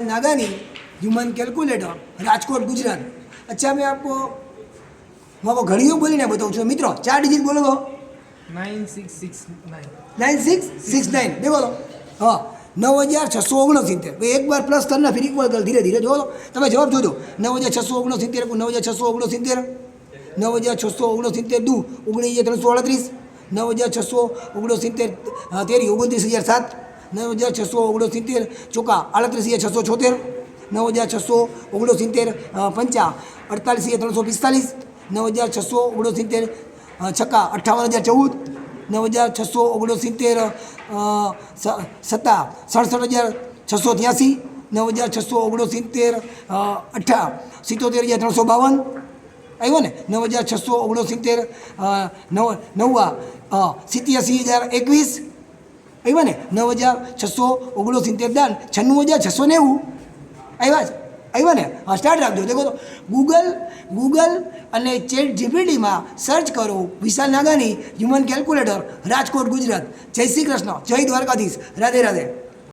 Nagani human calculator Rajkot Gujarat. अच्छा मैं आपको वहाँ को घड़ियों बोली बताऊँ छो मित्रों 4 डिजिट बोलो तो 9669 9669 देखो तो हाँ 9669 एक बार प्लस करना फिर इक्वल कर धीरे धीरे जो તમે જવાબ જોજો 9669 9669 9669 દુ 19338 9669 તેરી 29007 9669 ચોકા 38676 9669 પંચા 48345 9669 છક્કા 58014 9669 સત્તા 67683 9669 77352 આવ્યો ને 9669 નવા 870021 આવ્યા ને 9669 દાન 96690 આવ્યા ને હા સ્ટાર્ટ રાખજો દેખો તો ગૂગલ અને ચેટ જીપીટીમાં સર્ચ કરો વિશાલ નાગાની હ્યુમન કેલ્ક્યુલેટર રાજકોટ ગુજરાત। જય શ્રી કૃષ્ણ, જય દ્વારકાધીશ, રાધે રાધે।